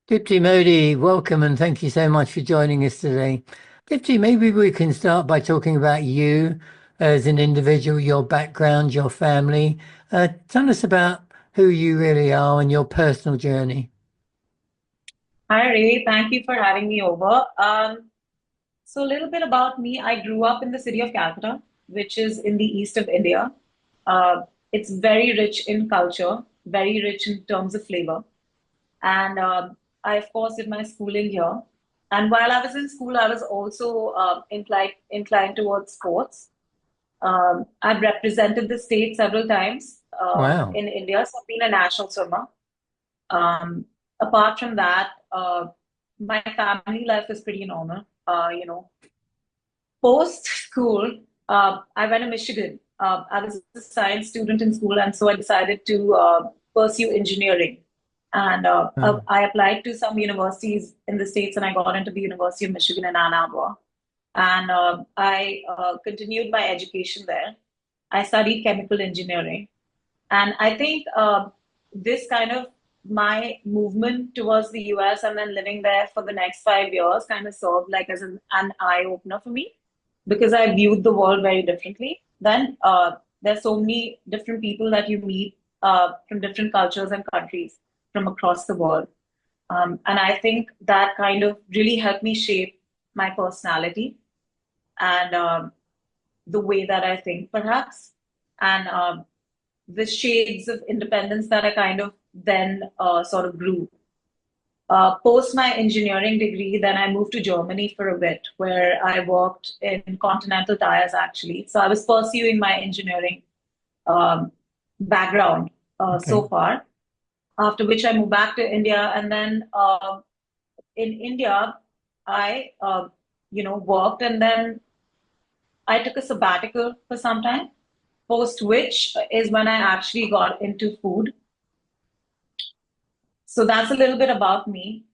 Dipti Modi, welcome and thank you so much for joining us today. Dipti, maybe we can start by talking about you as an individual, your background, your family. Tell us about who you really are and your personal journey. Hi Ray, thank you for having me over. So a little bit about me. I grew up in the city of Calcutta, which is in the east of India. Uh, it's very rich in culture, very rich in terms of flavor. And I, of course, did my schooling here. And while I was in school, I was also inclined towards sports. I've represented the state several times Wow. in India, so I've been a national swimmer. Um, Apart from that, my family life is pretty normal. Post school, I went to Michigan. I was a science student in school, and so I decided to pursue engineering. And Oh, I applied to some universities in the States, and I got into the University of Michigan in Ann Arbor. And I continued my education there. I studied chemical engineering. And I think this kind of my movement towards the US and then living there for the next 5 years kind of served like as an eye opener for me because I viewed the world very differently. Then there's so many different people that you meet from different cultures and countries from across the world. And I think that kind of really helped me shape my personality and the way that I think, perhaps. And the shades of independence that I kind of then sort of grew. Post my engineering degree, then I moved to Germany for a bit, where I worked in Continental Tires actually. So I was pursuing my engineering um, background okay. so far. After which I moved back to India, and then in India, I worked, and then I took a sabbatical for some time. Post which is when I actually got into food. So that's a little bit about me.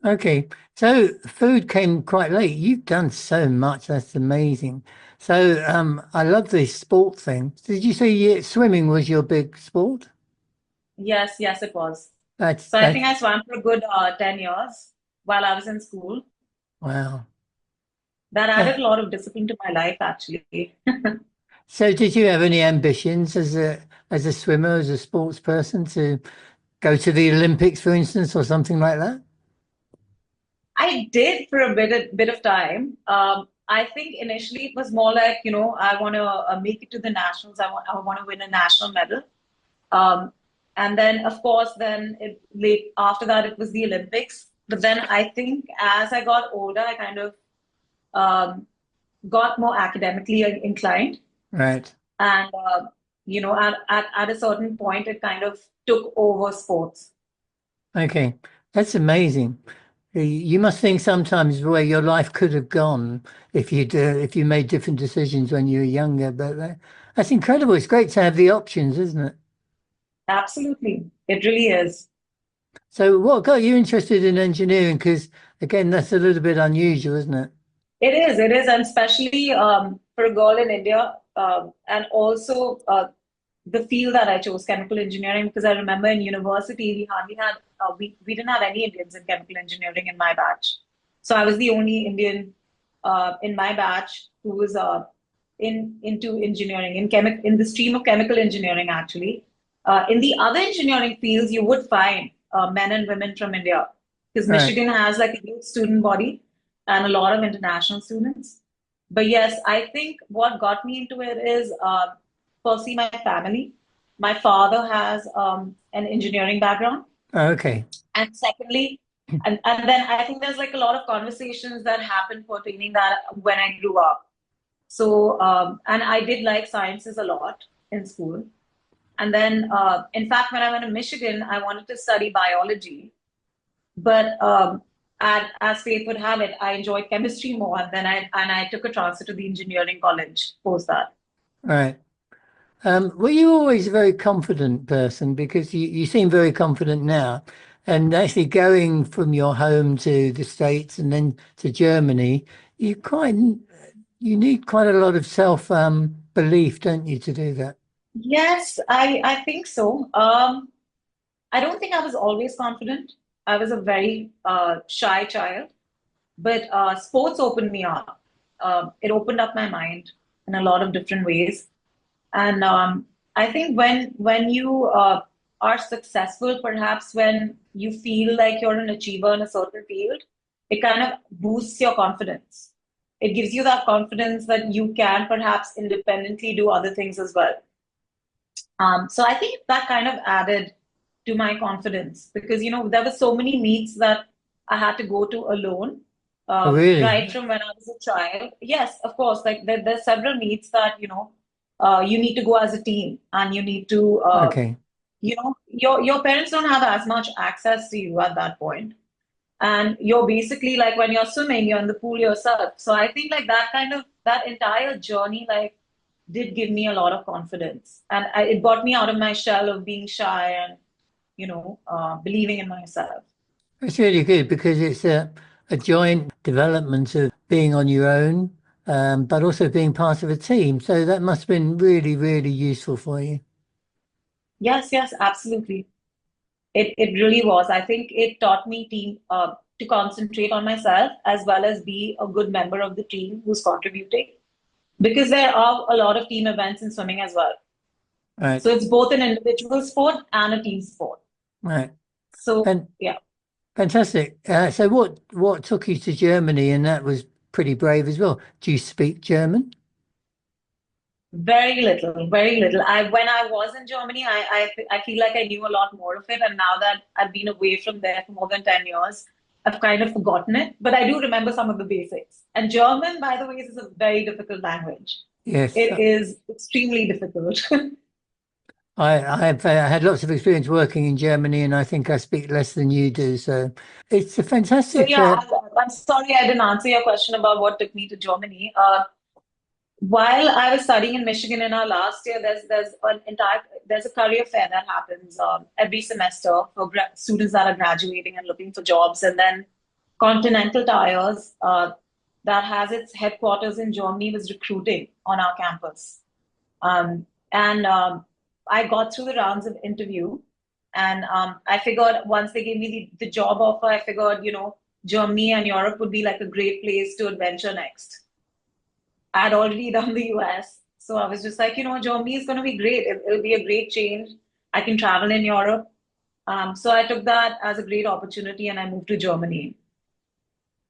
Okay. So food came quite late. You've done so much. That's amazing. So I love this sport thing. Did you say swimming was your big sport? Yes, yes, it was. That's So I think that's I swam for a good 10 years while I was in school. wow. That Uh, added a lot of discipline to my life, actually. So did you have any ambitions as a swimmer, as a sports person to go to the Olympics, for instance, or something like that? I did for a bit of time. I think initially it was more like, I want to make it to the nationals. I want to win a national medal. Um, and then, of course, then late after that, it was the Olympics. But then I think as I got older, I kind of um, got more academically inclined. Right. And, at a certain point, it kind of took over sports. Okay. That's amazing. You must think sometimes where your life could have gone if you made different decisions when you were younger. But that's incredible. It's great to have the options, isn't it? Absolutely. It really is. So what got you interested in engineering? Because again, that's a little bit unusual, isn't it? It is, and especially for a girl in India, and also the field that I chose, chemical engineering, because I remember in university we hardly had we didn't have any Indians in chemical engineering in my batch, so I was the only Indian in my batch who was into engineering in the stream of chemical engineering actually. In the other engineering fields, you would find men and women from India because Right. Michigan has like a huge student body and a lot of international students. But yes, I think what got me into it is firstly my family. My father has an engineering background, Okay. and secondly, and then I think there's like a lot of conversations that happened pertaining that when I grew up. So and I did like sciences a lot in school. And then, in fact, when I went to Michigan, I wanted to study biology, but as fate would have it, I enjoyed chemistry more, and then I took a transfer to the engineering college post that. Right. Were you always a very confident person? Because you seem very confident now. And actually going from your home to the States and then to Germany, you need quite a lot of self belief, don't you, to do that? Yes, I think so. I don't think I was always confident. I was a very shy child, but sports opened me up. It opened up my mind in a lot of different ways. And I think when you are successful, perhaps when you feel like you're an achiever in a certain field, it kind of boosts your confidence. It gives you that confidence that you can perhaps independently do other things as well. So I think that kind of added to my confidence because, there were so many meets that I had to go to alone, Oh, really? right from when I was a child. Yes, of course, like there's several meets that, you need to go as a team and you need to, Okay. your parents don't have as much access to you at that point. And you're basically like when you're swimming, you're in the pool yourself. So I think like that entire journey, like did give me a lot of confidence. And it got me out of my shell of being shy and, believing in myself. It's really good because it's a joint development of being on your own, but also being part of a team. So that must have been really, really useful for you. Yes, yes, absolutely. It really was. I think it taught me to concentrate on myself as well as be a good member of the team who's contributing because there are a lot of team events in swimming as well. Right, So it's both an individual sport and a team sport. right. So And yeah. fantastic. So what took you to Germany? And that was pretty brave as well. Do you speak German? Very little, very little. When I was in Germany, I feel like I knew a lot more of it, and now that I've been away from there for more than 10 years, I've kind of forgotten it. But I do remember some of the basics. And German, by the way, is a very difficult language. Yes. It is extremely difficult. I've had lots of experience working in Germany, and I think I speak less than you do. So it's a So fantastic. yeah, I'm sorry I didn't answer your question about what took me to Germany. While I was studying in Michigan in our last year, there's a career fair that happens every semester for students that are graduating and looking for jobs, and then Continental Tires, that has its headquarters in Germany, was recruiting on our campus, and I got through the rounds of interview, and I figured once they gave me the job offer, I figured Germany and Europe would be like a great place to adventure next. I'd already done the US. So I was just like, Germany is going to be great. It'll be a great change. I can travel in Europe. So I took that as a great opportunity and I moved to Germany.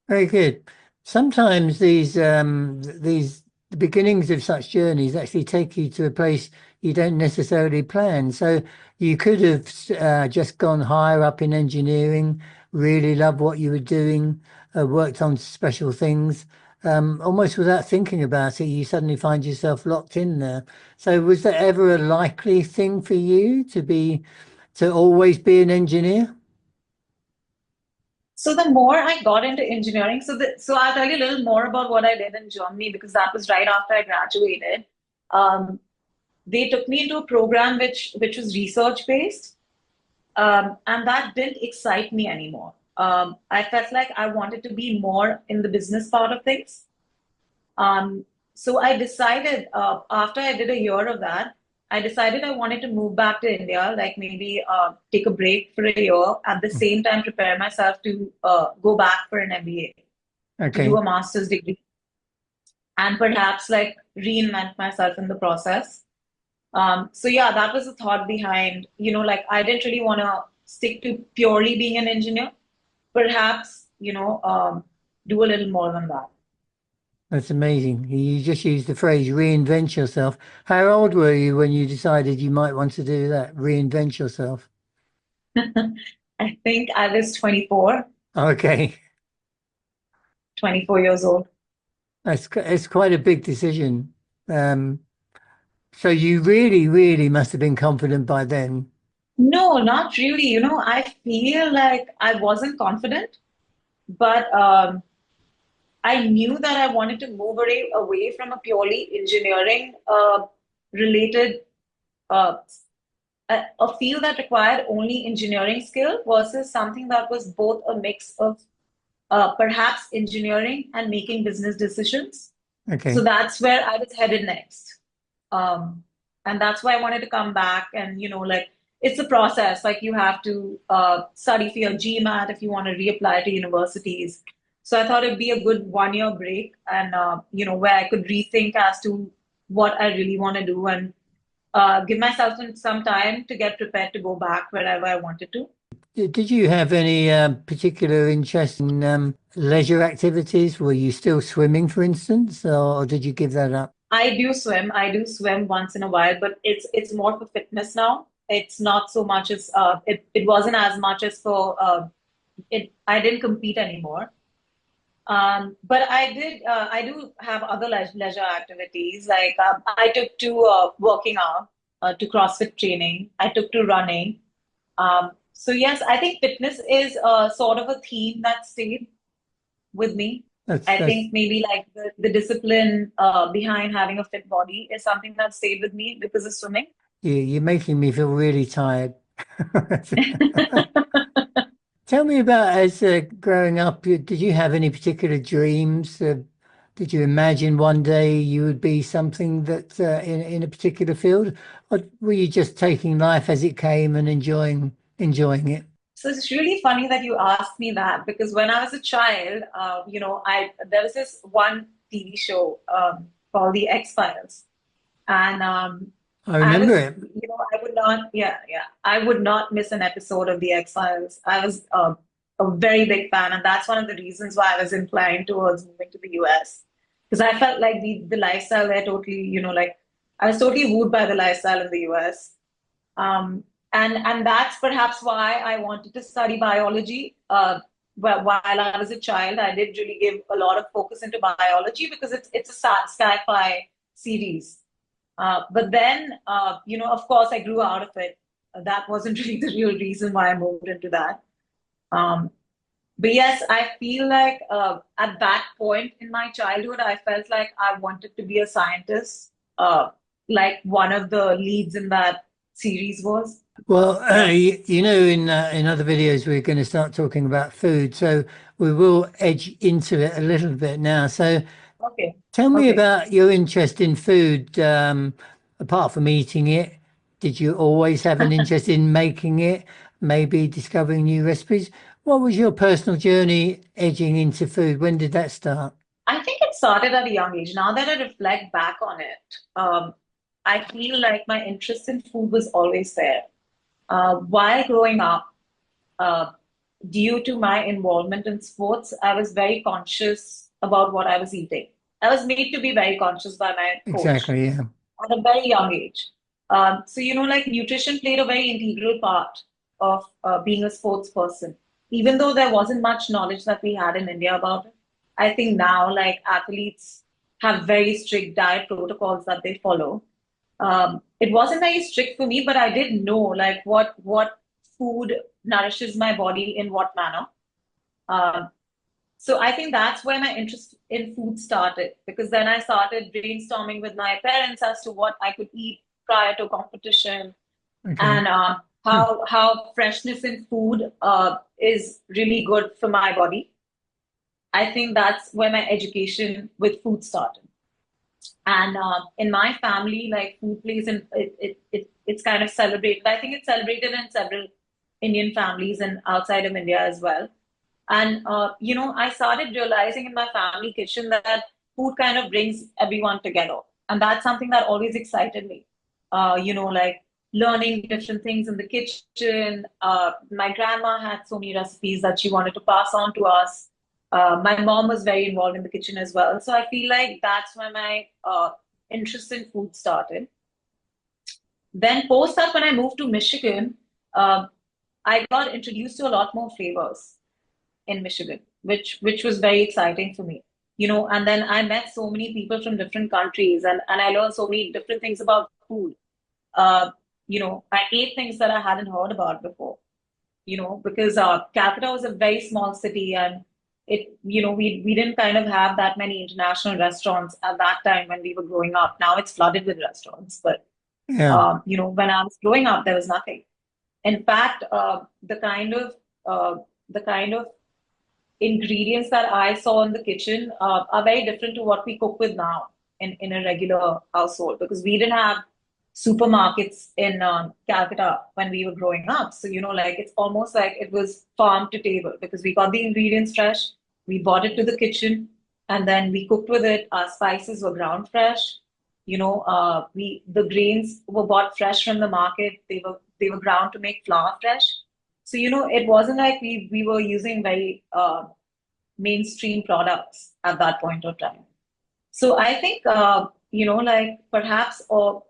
Very good. Sometimes these the beginnings of such journeys actually take you to a place you don't necessarily plan. So you could have just gone higher up in engineering, really loved what you were doing, worked on special things, almost without thinking about it. You suddenly find yourself locked in there. So was there ever a likely thing for you to always be an engineer? So the more I got into engineering, so I'll tell you a little more about what I did in Germany because that was right after I graduated. Um, they took me into a program which was research based, and that didn't excite me anymore. I felt like I wanted to be more in the business part of things. So I decided after I did a year of that, I decided I wanted to move back to India, like maybe take a break for a year, at the same time prepare myself to go back for an MBA, to do Okay. a master's degree, and perhaps like reinvent myself in the process. So yeah, that was the thought behind, like I didn't really want to stick to purely being an engineer. Perhaps, do a little more than that. That's amazing. You just used the phrase reinvent yourself. How old were you when you decided you might want to do that? Reinvent yourself. I think I was 24, Okay. 24 years old. It's quite a big decision. Um, so you really, really must have been confident by then. No, not really. I feel like I wasn't confident, but I knew that I wanted to move away from a purely engineering related uh, a field that required only engineering skill versus something that was both a mix of perhaps engineering and making business decisions. So Okay. that's where I was headed next. Um, and that's why I wanted to come back and, like, it's a process. Like you have to study for your GMAT if you want to reapply to universities. So I thought it'd be a good 1 year break, and where I could rethink as to what I really want to do, and give myself some time to get prepared to go back wherever I wanted to. Did you have any particular interest in leisure activities? Were you still swimming, for instance, or did you give that up? I do swim. I do swim once in a while, but it's more for fitness now. It's not so much as it wasn't as much as for it. I didn't compete anymore. But I do have other leisure activities. Like I took to working out, to CrossFit training. I took to running. So yes, I think fitness is sort of a theme that stayed with me. That's I that's think maybe like the discipline behind having a fit body is something that stayed with me because of swimming. you're making me feel really tired. Tell me about as growing up, did you have any particular dreams? Did you imagine one day you would be something that in a particular field, or were you just taking life as it came and enjoying it? So it's really funny that you asked me that because when I was a child, I there was this one TV show called The X-Files, and I I remember was, it. I would not, yeah, yeah, I would not miss an episode of The X-Files. I was a very big fan, and that's one of the reasons why I was inclined towards moving to the US because I felt like the lifestyle there totally, like I was totally wooed by the lifestyle in the US. And that's perhaps why I wanted to study biology. While I was a child, I did really give a lot of focus into biology because it's a sci-fi series. But then, of course, I grew out of it. That wasn't really the real reason why I moved into that. Um, but yes, I feel like at that point in my childhood, I felt like I wanted to be a scientist, like one of the leads in that series was. Well, Yes. in other videos we're going to start talking about food, so we will edge into it a little bit now. So Okay. tell me Okay. about your interest in food. Apart from eating it, did you always have an interest in making it, maybe discovering new recipes? What was your personal journey edging into food? When did that start? I think it started at a young age. Now that I reflect back on it, I feel like my interest in food was always there. While growing up, uh, due to my involvement in sports, I was very conscious about what I was eating. I was made to be very conscious by my coach Exactly, yeah. at a very young age. So, like nutrition played a very integral part of being a sports person. Even though there wasn't much knowledge that we had in India about it, I think now, like athletes have very strict diet protocols that they follow. It wasn't very strict for me, but I did know like what food nourishes my body in what manner. Um, so I think that's where my interest in food started because then I started brainstorming with my parents as to what I could eat prior to competition Okay. and Hmm. how freshness in food is really good for my body. I think that's where my education with food started. And in my family, like food plays and it's kind of celebrated. I think it's celebrated in several Indian families and outside of India as well. And I started realizing in my family kitchen that food kind of brings everyone together, and that's something that always excited me. Like learning different things in the kitchen. My grandma had so many recipes that she wanted to pass on to us. My mom was very involved in the kitchen as well, so I feel like that's when my interest in food started. Then post that, when I moved to Michigan, uh, I got introduced to a lot more flavors in Michigan, which was very exciting for me. And then I met so many people from different countries and I learned so many different things about food. Uh, I ate things that I hadn't heard about before, because Calcutta was a very small city and we didn't kind of have that many international restaurants at that time when we were growing up. Now it's flooded with restaurants, but Yeah. when I was growing up, there was nothing. In fact, the kind of ingredients that I saw in the kitchen are very different to what we cook with now in a regular household because we didn't have supermarkets in Calcutta when we were growing up. So, like it's almost like it was farm to table because we got the ingredients fresh, we bought it to the kitchen, and then we cooked with it. Our spices were ground fresh. The grains were bought fresh from the market. They were ground to make flour fresh. So, it wasn't like we were using very mainstream products at that point of time. So I think like perhaps or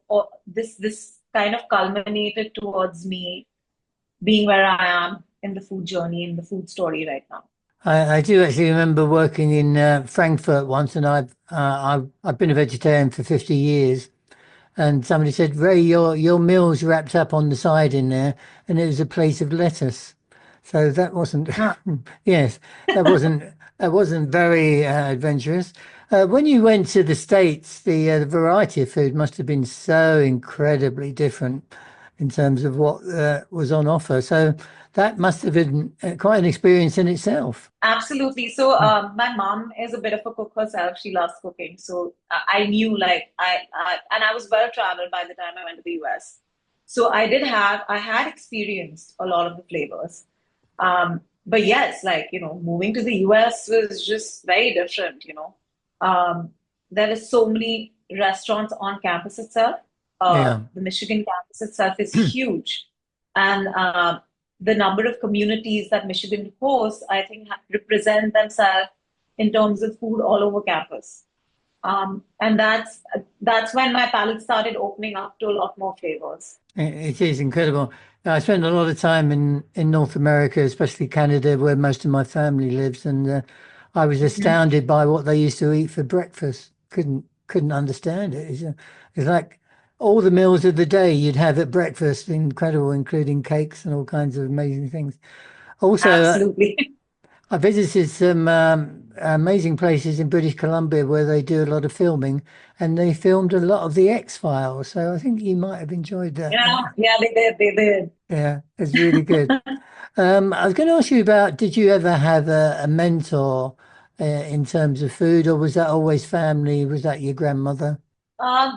this kind of culminated towards me being where I am in the food journey, in the food story right now. I do actually remember working in Frankfurt once, and I've been a vegetarian for 50 years. And somebody said, Ray, your meal's wrapped up on the side in there, and it was a plate of lettuce. So that wasn't, Huh. yes, that wasn't very adventurous. When you went to the States, the variety of food must have been so incredibly different in terms of what was on offer. So that must have been quite an experience in itself. Absolutely. So my mom is a bit of a cook herself. She loves cooking. So I knew like and I was well traveled by the time I went to the US. So I had experienced a lot of the flavors. But yes, like, moving to the US was just very different. There is so many restaurants on campus itself. Yeah. The Michigan campus itself is huge. And the number of communities that Michigan hosts, I think, represent themselves in terms of food all over campus. And that's when my palate started opening up to a lot more flavors. It is incredible. I spent a lot of time in North America, especially Canada, where most of my family lives, and I was Mhm. astounded by what they used to eat for breakfast. Couldn't understand it. It's like all the meals of the day you'd have at breakfast, incredible, including cakes and all kinds of amazing things. Also, Absolutely. I visited some amazing places in British Columbia where they do a lot of filming, and they filmed a lot of the X-Files. So I think you might have enjoyed that. Yeah, yeah, they did, they did. Yeah, it's really good. I was going to ask you about, did you ever have a mentor in terms of food, or was that always family? Was that your grandmother?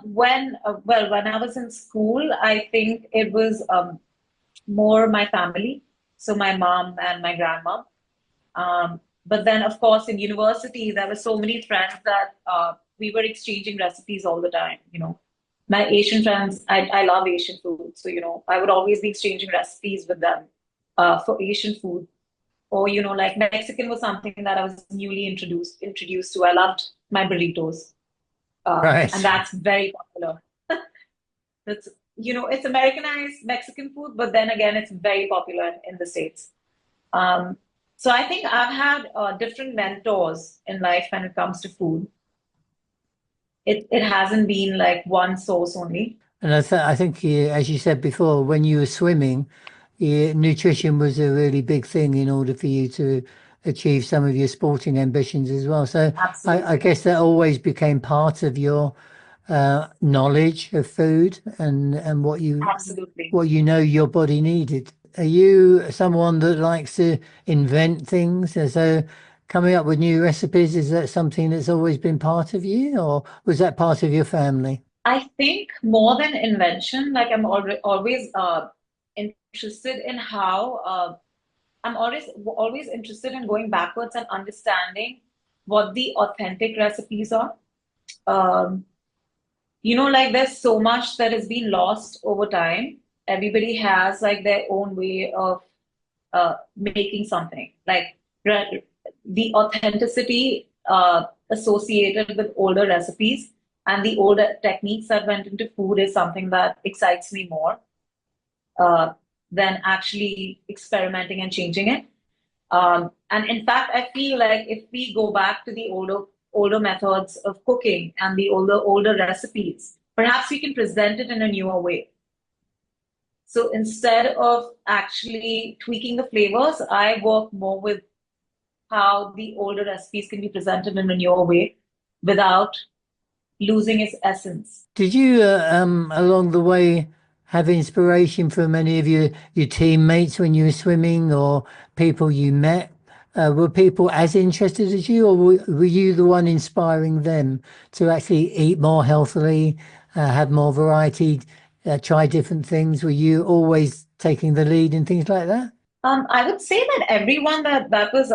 When I was in school, I think it was more my family, so my mom and my grandma. But then, of course, in university, there were so many friends that we were exchanging recipes all the time. My Asian friends, I love Asian food, so I would always be exchanging recipes with them for Asian food. Or like Mexican was something that I was newly introduced to. I loved my burritos, and Right. that's very popular. That's it's Americanized Mexican food, but then again, it's very popular in the States. Um, so I think I've had different mentors in life when it comes to food. It hasn't been like one source only. And I think, as you said before, when you were swimming, nutrition was a really big thing in order for you to achieve some of your sporting ambitions as well. So I Absolutely. guess that always became part of your knowledge of food and Absolutely. what you know your body needed. Are you someone that likes to invent things? So coming up with new recipes, is that something that's always been part of you, or was that part of your family? I think more than invention, like I'm always interested in how I'm always interested in going backwards and understanding what the authentic recipes are. Um, like there's so much that has been lost over time. Everybody has like their own way of making something. Like the authenticity associated with older recipes and the older techniques that went into food is something that excites me more uh, than actually experimenting and changing it. And in fact, I feel like if we go back to the older methods of cooking and the older recipes, perhaps we can present it in a newer way. So instead of actually tweaking the flavors, I work more with how the older recipes can be presented in a newer way without losing its essence. Did you, along the way, have inspiration from any of your teammates when you were swimming or people you met? Were people as interested as you, or were you the one inspiring them to actually eat more healthily, have more variety? try different things? Were you always taking the lead in things like that? I would say that everyone that was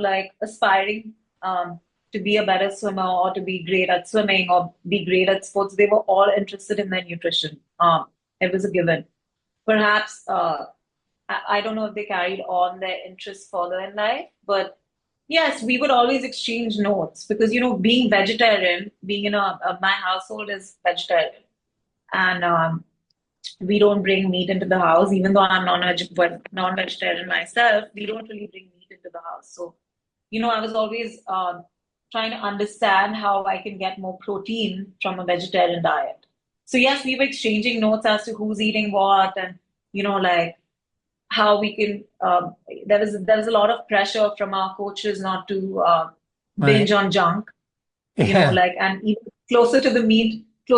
like aspiring to be a better swimmer or to be great at swimming or be great at sports, they were all interested in their nutrition. It was a given. Perhaps I don't know if they carried on their interests further in life, but yes, we would always exchange notes because being vegetarian, being in my household is vegetarian, and we don't bring meat into the house, even though I'm non-vegetarian myself. We don't really bring meat into the house. So, I was always trying to understand how I can get more protein from a vegetarian diet. So yes, we were exchanging notes as to who's eating what, and like how we can. There was a lot of pressure from our coaches not to binge Right. on junk, Yeah. like, and even closer to the meat, there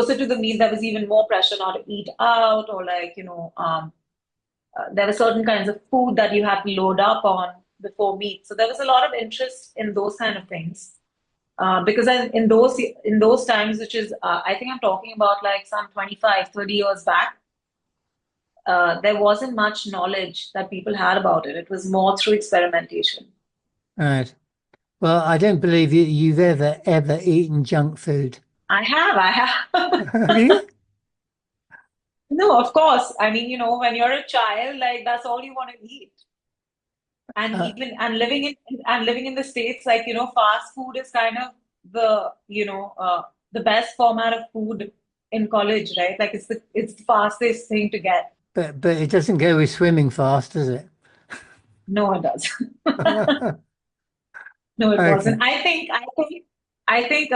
was even more pressure not to eat out, or like, there were certain kinds of food that you had to load up on before meat. So there was a lot of interest in those kind of things. Because in those times, which is, I think I'm talking about like some 25, 30 years back, there wasn't much knowledge that people had about it. It was more through experimentation. Right. Well, I don't believe you've ever eaten junk food. I have. Have you? No, of course. I mean, when you're a child, like that's all you want to eat. And Uh, even and living in the States, like, fast food is kind of the best format of food in college, right? Like it's the fastest thing to get. but it doesn't go with swimming fast, does it? No, it does. No, it Okay. wasn't. I think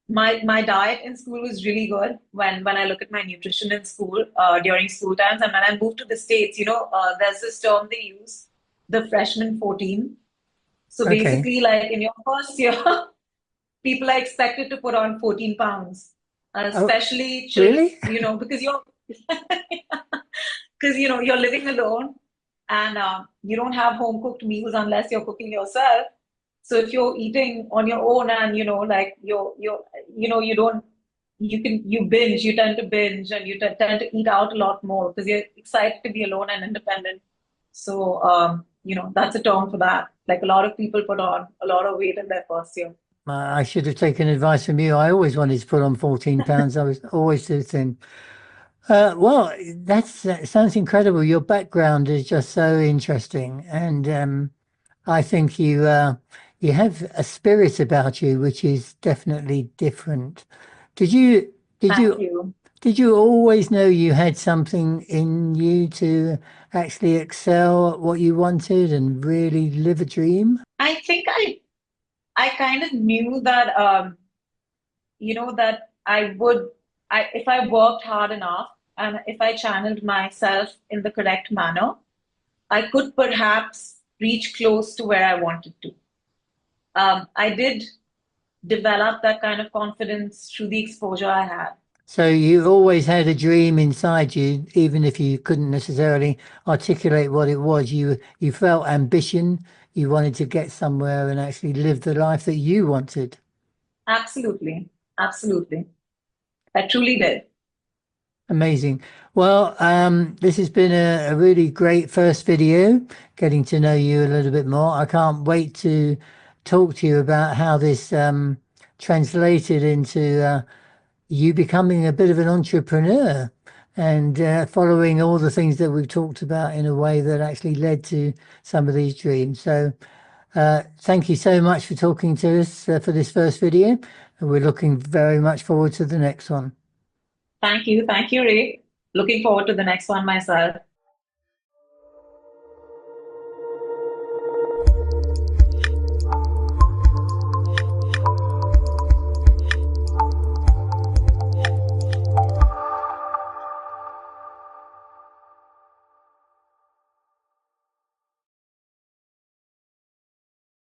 my diet in school was really good when I look at my nutrition in school during school times. And when I moved to the States, there's this term they use, the freshman 14. So Okay. basically, like in your first year, people are expected to put on 14 pounds, Oh, especially children, really? because you're living alone, and you don't have home cooked meals unless you're cooking yourself. So if you're eating on your own, and like you don't you binge, you tend to binge, and you tend to eat out a lot more because you're excited to be alone and independent. So that's a term for that. Like a lot of people put on a lot of weight in their first year. I should have taken advice from you. I always wanted to put on 14 pounds. I was always too thin. Well, that sounds incredible. Your background is just so interesting, and I think you have a spirit about you, which is definitely different. Did you did Thank you you. did you always know you had something in you to actually excel at what you wanted and really live a dream? I think I kind of knew that that if I worked hard enough and if I channeled myself in the correct manner, I could perhaps reach close to where I wanted to. I did develop that kind of confidence through the exposure I had. So you always had a dream inside you, even if you couldn't necessarily articulate what it was. You felt ambition. You wanted to get somewhere and actually live the life that you wanted. Absolutely. Absolutely. I truly did. Amazing. Well, this has been a really great first video, getting to know you a little bit more. I can't wait to talk to you about how this translated into you becoming a bit of an entrepreneur and following all the things that we've talked about in a way that actually led to some of these dreams. So, thank you so much for talking to us for this first video. And we're looking very much forward to the next one. Thank you. Thank you, Ray. Looking forward to the next one myself.